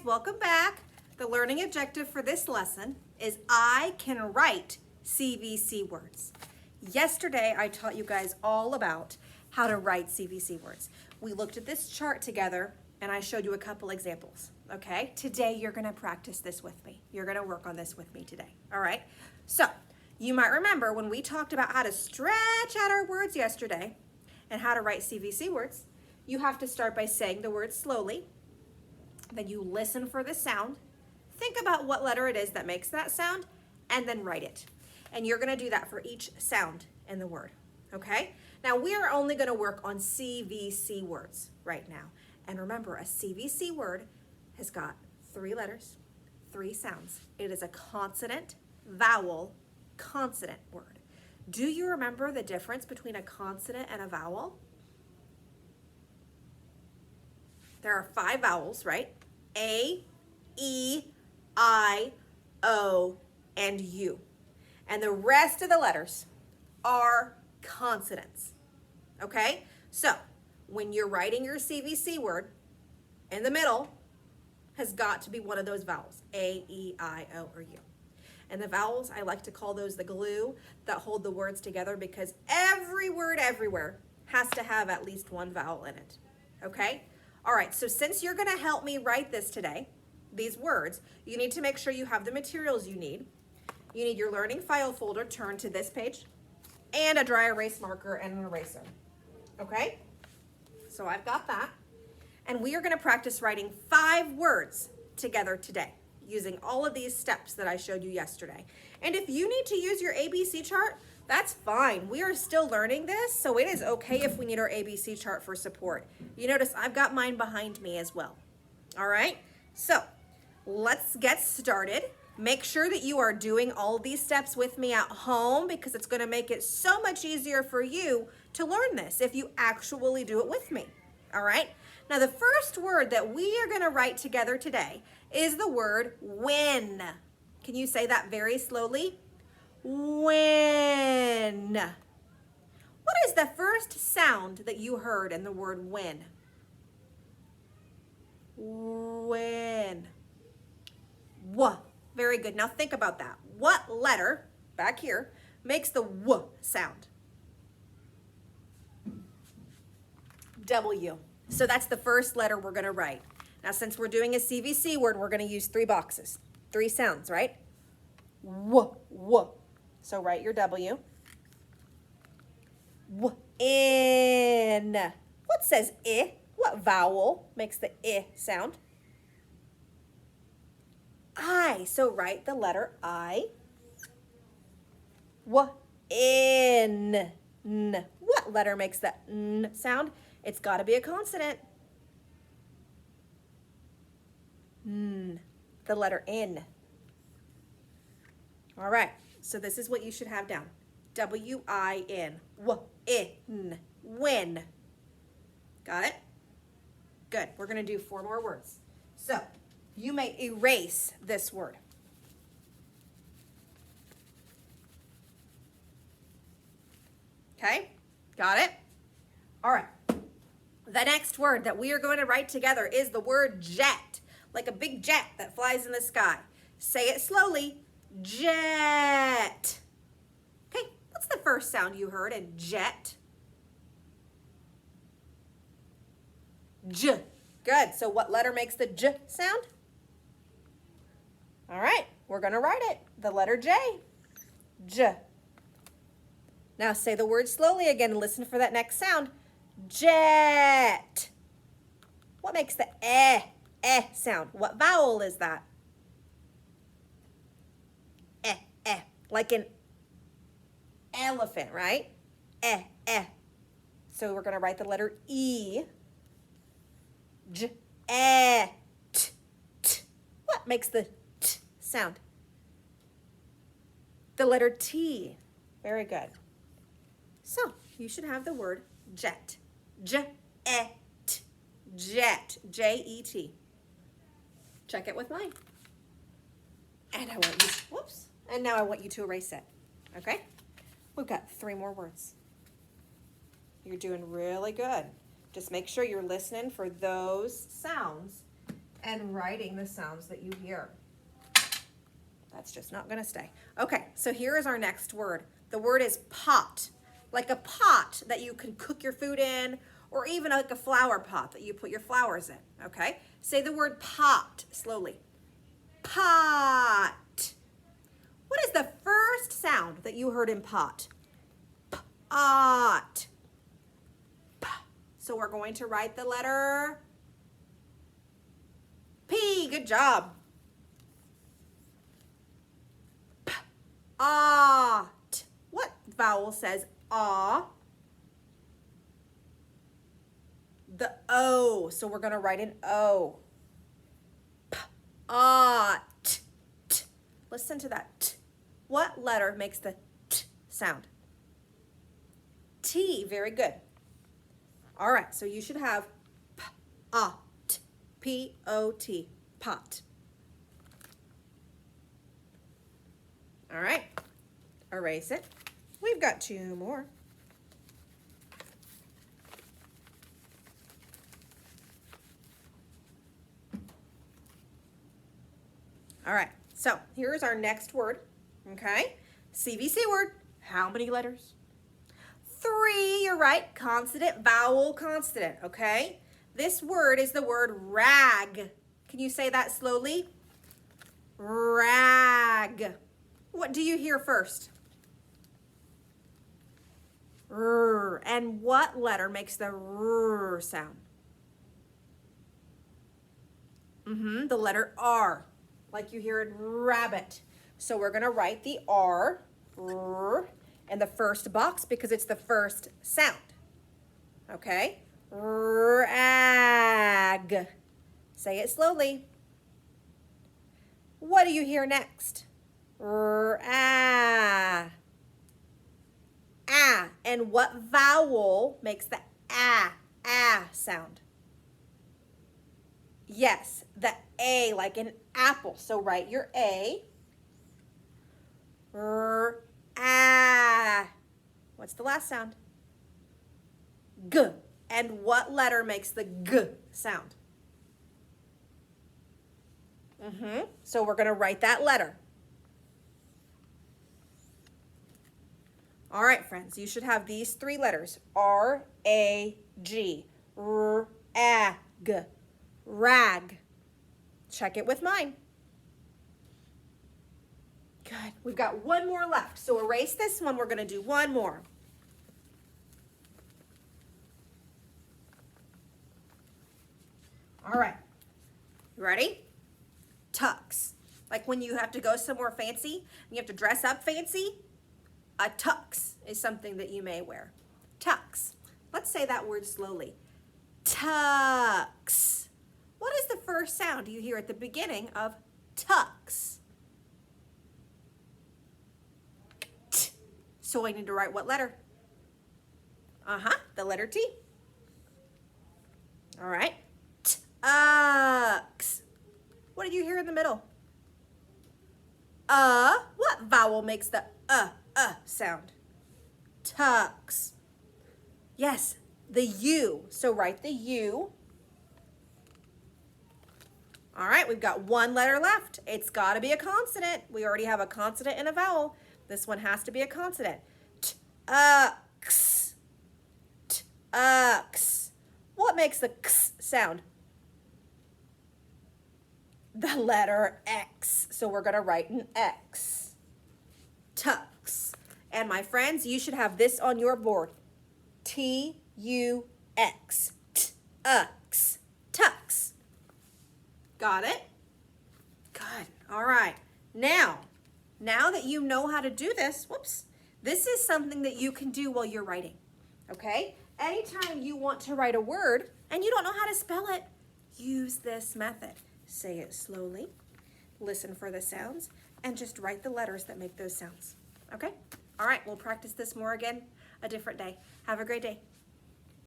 welcome back. The learning objective for this lesson is I can write CVC words. Yesterday, I taught you guys all about how to write CVC words. We looked at this chart together and I showed you a couple examples, okay? Today, you're gonna practice this with me. You're gonna work on this with me today, all right? So, you might remember when we talked about how to stretch out our words yesterday and how to write CVC words, you have to start by saying the word slowly, then you listen for the sound, think about what letter it is that makes that sound, and then write it. And you're gonna do that for each sound in the word, okay? Now we are only gonna work on CVC words right now. And remember, a CVC word has got 3 letters, 3 sounds. It is a consonant, vowel, consonant word. Do you remember the difference between a consonant and a vowel? There are 5 vowels, right? A, E, I, O, and U. And the rest of the letters are consonants, okay? So when you're writing your CVC word, in the middle has got to be one of those vowels, A, E, I, O, or U. And the vowels, I like to call those the glue that hold the words together because every word everywhere has to have at least one vowel in it, okay? All right, so since you're gonna help me write this today, these words, you need to make sure you have the materials you need. You need your learning file folder turned to this page and a dry erase marker and an eraser, okay? So I've got that. And we are gonna practice writing 5 words together today using all of these steps that I showed you yesterday. And if you need to use your ABC chart, that's fine. We are still learning this, so it is okay if we need our ABC chart for support. You notice I've got mine behind me as well. All right, so let's get started. Make sure that you are doing all these steps with me at home because it's gonna make it so much easier for you to learn this if you actually do it with me, all right? Now the first word that we are gonna write together today is the word when. Can you say that very slowly? When. What is the first sound that you heard in the word when? When. W. Very good. Now think about that. What letter, back here, makes the W sound? W. So that's the first letter we're going to write. Now since we're doing a CVC word, we're going to use 3 boxes. 3 sounds, right? W, W. So write your W. W, in. What says I? What vowel makes the I sound? I. So write the letter I. W, in. N. What letter makes the N sound? It's got to be a consonant. N. The letter N. All right, so this is what you should have down. W-I-N, W-I-N, when. Got it? Good, we're gonna do 4 more words. So, you may erase this word. Okay, got it? All right, the next word that we are going to write together is the word jet, like a big jet that flies in the sky. Say it slowly. Jet. Okay, what's the first sound you heard in jet? J. Good, so what letter makes the J sound? All right, we're gonna write it, the letter J. J. Now say the word slowly again and listen for that next sound. Jet. What makes the sound? What vowel is that? Like an elephant, right? So we're gonna write the letter E. J, t, t. What makes the t sound? The letter T. Very good. So you should have the word jet. Jet, jet, J-E-T. Check it with mine. And I want you, whoops. And now I want you to erase it, okay? We've got 3 more words. You're doing really good. Just make sure you're listening for those sounds and writing the sounds that you hear. That's just not going to stay. Okay, so here is our next word. The word is pot, like a pot that you can cook your food in, or even like a flower pot that you put your flowers in, okay? Say the word pot slowly. Pot. What is the first sound that you heard in pot? Pot. So we're going to write the letter P. Good job. Ot. What vowel says ah? The O. So we're going to write an O. Ot. T. Listen to that. T. What letter makes the T sound? T. Very good. All right, so you should have P-O-T, P-O-T, pot. All right, erase it. We've got two more. All right, so here's our next word, okay? CVC word, how many letters? 3, you're right, consonant, vowel, consonant, okay? This word is the word rag. Can you say that slowly? Rag. What do you hear first? R. And what letter makes the R sound? The letter R, like you hear in rabbit. So we're gonna write the R, in the first box because it's the first sound. Okay? Rag. Say it slowly. What do you hear next? Ah. Ah. And what vowel makes the ah sound? Yes, the A, like an apple. So write your A. Ah. What's the last sound? G. And what letter makes the G sound? So we're going to write that letter. All right, friends, you should have these 3 letters. R-A-G. R-A-G. Rag. Check it with mine. Good. We've got one more left. So erase this one. We're going to do one more. All right. You ready? Tux. Like when you have to go somewhere fancy and you have to dress up fancy, a tux is something that you may wear. Tux. Let's say that word slowly. Tux. What is the first sound you hear at the beginning of tux? So I need to write what letter? The letter T. All right. Tux. What did you hear in the middle? What vowel makes the sound? Tux. Yes, the U. So write the U. All right, we've got one letter left. It's got to be a consonant. We already have a consonant and a vowel. This one has to be a consonant. Tux. Tux. What makes the x sound? The letter X. So we're going to write an X. Tux. And my friends, you should have this on your board. T-U-X. Tux. Tux. Got it? Good. All right. Now that you know how to do this, this is something that you can do while you're writing, okay? Anytime you want to write a word and you don't know how to spell it, use this method. Say it slowly, listen for the sounds, and just write the letters that make those sounds, okay? All right, we'll practice this more again a different day. Have a great day.